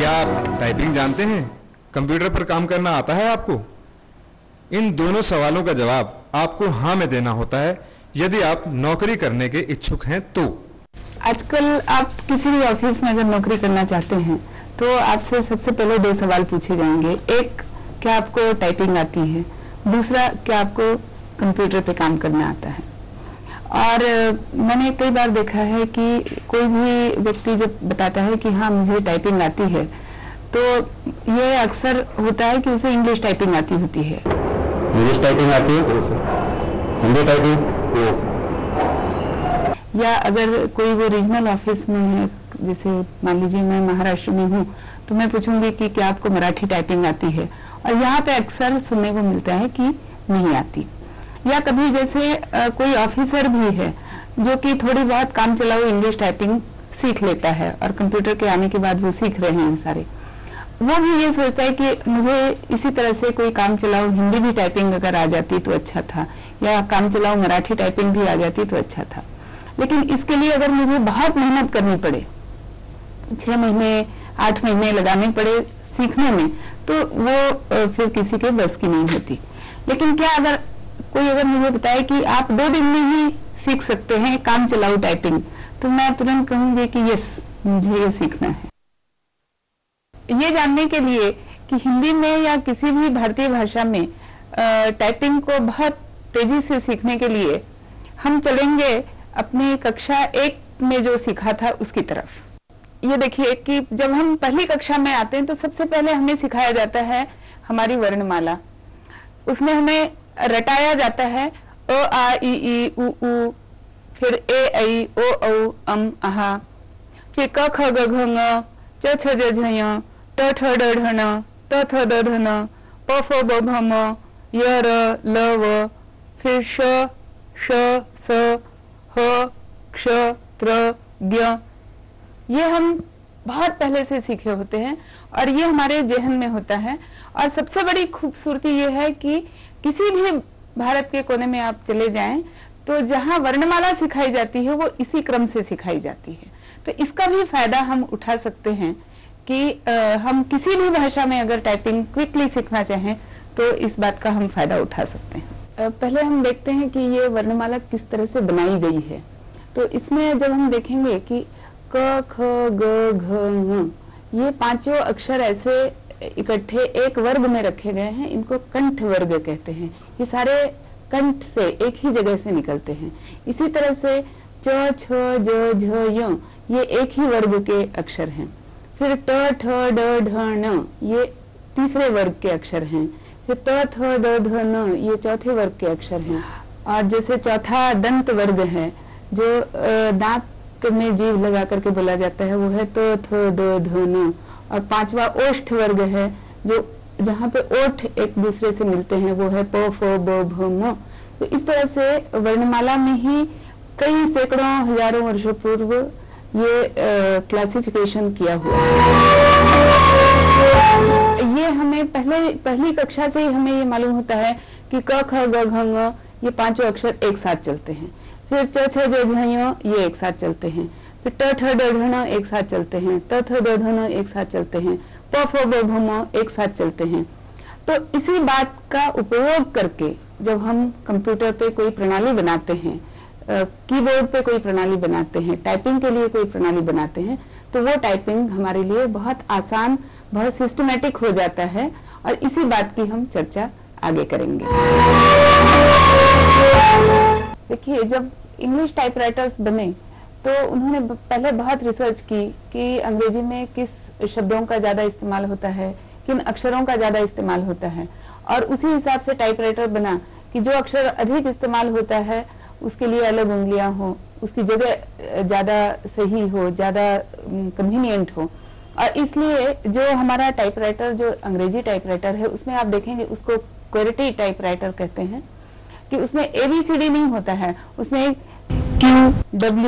क्या आप टाइपिंग जानते हैं? कंप्यूटर पर काम करना आता है आपको? इन दोनों सवालों का जवाब आपको हाँ में देना होता है यदि आप नौकरी करने के इच्छुक हैं तो। आजकल आप किसी भी ऑफिस में अगर नौकरी करना चाहते हैं तो आपसे सबसे पहले 2 सवाल पूछे जाएंगे। एक, क्या आपको टाइपिंग आती है? दूसरा, क्या आपको कंप्यूटर पे काम करना आता है? और मैंने कई बार देखा है कि कोई भी व्यक्ति जब बताता है कि हाँ मुझे टाइपिंग आती है, तो ये अक्सर होता है कि उसे इंग्लिश टाइपिंग आती होती है। इंग्लिश टाइपिंग आती है, हिंदी टाइपिंग, या अगर कोई वो रीजनल ऑफिस में है, जैसे मान लीजिए मैं महाराष्ट्र में हूँ, तो मैं पूछूंगी कि क्या आपको मराठी टाइपिंग आती है, और यहाँ पे अक्सर सुनने को मिलता है कि नहीं आती। या कभी जैसे कोई ऑफिसर भी है जो कि थोड़ी बहुत काम चलाओ इंग्लिश टाइपिंग सीख लेता है और कंप्यूटर के आने के बाद वो सीख रहे हैं सारे, वो भी ये सोचता है कि मुझे इसी तरह से कोई काम चलाओ हिंदी भी टाइपिंग अगर आ जाती तो अच्छा था, या काम चलाओ मराठी टाइपिंग भी आ जाती तो अच्छा था। लेकिन इसके लिए अगर मुझे बहुत मेहनत करनी पड़े, 6 महीने 8 महीने लगाने पड़े सीखने में, तो वो फिर किसी के बस की नहीं होती। लेकिन क्या अगर कोई अगर मुझे बताए कि आप 2 दिन में ही सीख सकते हैं काम चलाओ टाइपिंग, तो मैं तुरंत कहूंगी कि यस, मुझे ये सीखना है। ये जानने के लिए कि हिंदी में या किसी भी भारतीय भाषा में टाइपिंग को बहुत तेजी से सीखने के लिए हम चलेंगे अपनी कक्षा 1 में जो सीखा था उसकी तरफ। ये देखिए कि जब हम पहली कक्षा में आते हैं तो सबसे पहले हमें सिखाया जाता है हमारी वर्णमाला। उसमें हमें रटाया जाता है अ आ इ ई उ ऊ, फिर ए ऐ ओ औ अम आहा, फिर क ख ग घ ङ, च छ ज झ ञ, ट ठ ड ढ न, त थ द ध न, प फ ब भ म, य र ल व, फिर श श स ह क्ष त्र ज्ञ। ये हम बहुत पहले से सीखे होते हैं और ये हमारे जेहन में होता है। और सबसे बड़ी खूबसूरती ये है कि किसी भी भारत के कोने में आप चले जाएं तो जहां वर्णमाला सिखाई जाती है वो इसी क्रम से सिखाई जाती है। तो इसका भी फायदा हम उठा सकते हैं कि हम किसी भी भाषा में अगर टाइपिंग क्विकली सीखना चाहें तो इस बात का हम फायदा उठा सकते हैं। पहले हम देखते हैं कि ये वर्णमाला किस तरह से बनाई गई है। तो इसमें जब हम देखेंगे कि क ख ग घ ङ, ये 5 अक्षर ऐसे इकट्ठे एक वर्ग में रखे गए हैं, इनको कंठ वर्ग कहते हैं। ये सारे कंठ से एक ही जगह से निकलते हैं। इसी तरह से च छ ज झ य, ये एक ही वर्ग के अक्षर हैं। फिर ट ठ ड ढ न, ये तीसरे वर्ग के अक्षर हैं। फिर त थ द ध न, ये चौथे वर्ग के अक्षर हैं। और जैसे चौथा दंत वर्ग है, जो दांत में जीभ लगा करके बोला जाता है, वो है तो थ द ध न। और 5वां ओष्ठ वर्ग है, जो जहाँ पे ओठ एक दूसरे से मिलते हैं, वो है प फ ब भ म। तो इस तरह से वर्णमाला में ही कई सैकड़ों हजारों वर्षों पूर्व ये क्लासिफिकेशन किया हुआ है। ये हमें पहली कक्षा से ही हमें ये मालूम होता है कि क ख ग घ ङ, ये 5 अक्षर एक साथ चलते हैं। फिर च छ ज झ ञ, ये एक साथ चलते हैं। फिर ट ठ ड ढ न एक साथ चलते हैं। त थ द ध न एक साथ चलते हैं। प फ ब भ म एक साथ चलते हैं। तो इसी बात का उपयोग करके जब हम कंप्यूटर पे कोई प्रणाली बनाते हैं, कीबोर्ड पे कोई प्रणाली बनाते हैं, टाइपिंग के लिए कोई प्रणाली बनाते हैं, तो वो टाइपिंग हमारे लिए बहुत आसान, बहुत सिस्टमेटिक हो जाता है। और इसी बात की हम चर्चा आगे करेंगे। देखिए, जब इंग्लिश टाइपराइटर्स बने तो उन्होंने पहले बहुत रिसर्च की कि अंग्रेजी में किस शब्दों का ज्यादा इस्तेमाल होता है, किन अक्षरों का ज्यादा इस्तेमाल होता है, और उसी हिसाब से टाइपराइटर बना कि जो अक्षर अधिक इस्तेमाल होता है उसके लिए अलग उंगलियां हो, उसकी जगह ज्यादा सही हो, ज्यादा कन्वीनियंट हो। और इसलिए जो हमारा टाइपराइटर, जो अंग्रेजी टाइपराइटर है, उसमें आप देखेंगे उसको क्वेरिटी टाइपराइटर कहते हैं, कि उसमें ABCD नहीं होता है, उसमें QWERTY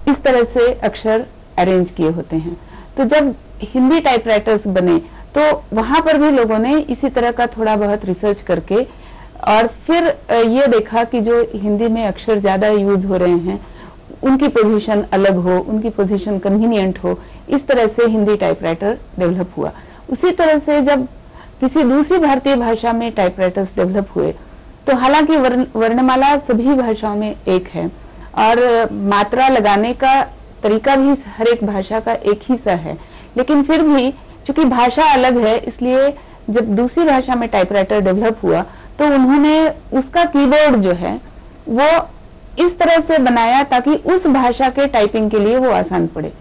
इस तरह से अक्षर अरेंज किए होते हैं। तो जब हिंदी टाइपराइटर्स बने तो वहां पर भी लोगों ने इसी तरह का थोड़ा बहुत रिसर्च करके और फिर ये देखा कि जो हिंदी में अक्षर ज्यादा यूज हो रहे हैं उनकी पोजीशन अलग हो, उनकी पोजीशन कन्वीनियंट हो, इस तरह से हिंदी टाइपराइटर डेवलप हुआ। उसी तरह से जब किसी दूसरी भारतीय भाषा में टाइपराइटर्स डेवलप हुए तो हालांकि वर्णमाला सभी भाषाओं में एक है और मात्रा लगाने का तरीका भी हर एक भाषा का एक ही सा है, लेकिन फिर भी चूंकि भाषा अलग है इसलिए जब दूसरी भाषा में टाइपराइटर डेवलप हुआ तो उन्होंने उसका कीबोर्ड जो है वो इस तरह से बनाया ताकि उस भाषा के टाइपिंग के लिए वो आसान पड़े।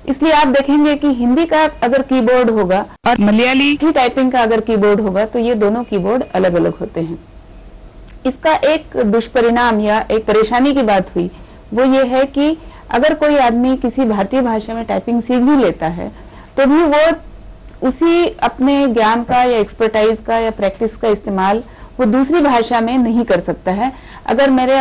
इसलिए आप देखेंगे कि हिंदी का अगर कीबोर्ड होगा और मलयाली की टाइपिंग का अगर कीबोर्ड होगा तो ये दोनों कीबोर्ड अलग अलग होते हैं। इसका एक दुष्परिणाम या एक परेशानी की बात हुई वो ये है कि अगर कोई आदमी किसी भारतीय भाषा में टाइपिंग सीख भी लेता है तो भी वो उसी अपने ज्ञान का या एक्सपर्टाइज का या प्रैक्टिस का इस्तेमाल वो दूसरी भाषा में नहीं कर सकता है। अगर मेरे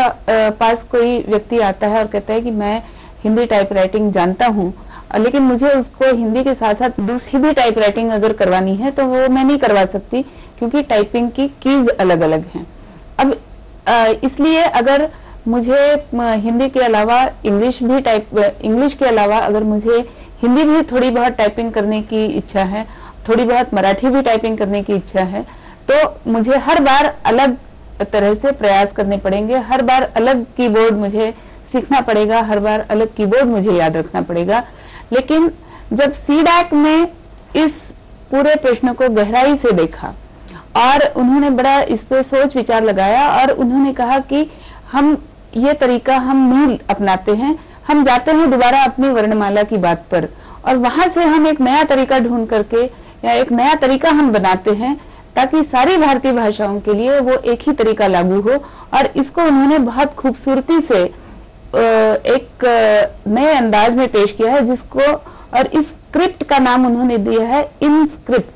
पास कोई व्यक्ति आता है और कहता है कि मैं हिंदी टाइपराइटिंग जानता हूँ लेकिन मुझे उसको हिंदी के साथ साथ दूसरी भी टाइपराइटिंग अगर करवानी है तो वो मैं नहीं करवा सकती क्योंकि टाइपिंग की कीज अलग अलग हैं। अब इसलिए अगर मुझे हिंदी के अलावा इंग्लिश के अलावा अगर मुझे हिंदी भी थोड़ी बहुत टाइपिंग करने की इच्छा है, थोड़ी बहुत मराठी भी टाइपिंग करने की इच्छा है तो मुझे हर बार अलग तरह से प्रयास करने पड़ेंगे, हर बार अलग कीबोर्ड मुझे सीखना पड़ेगा, हर बार अलग कीबोर्ड मुझे याद रखना पड़ेगा। लेकिन जब सीडैक में इस पूरे प्रश्न को गहराई से देखा और उन्होंने बड़ा इस पे सोच विचार लगाया और उन्होंने कहा कि हम ये तरीका हम नहीं अपनाते हैं, हम जाते हैं दोबारा अपनी वर्णमाला की बात पर और वहां से हम एक नया तरीका ढूंढ करके या एक नया तरीका हम बनाते हैं ताकि सारी भारतीय भाषाओं के लिए वो एक ही तरीका लागू हो। और इसको उन्होंने बहुत खूबसूरती से एक नए अंदाज में पेश किया है जिसको, और इस स्क्रिप्ट का नाम उन्होंने दिया है इनस्क्रिप्ट।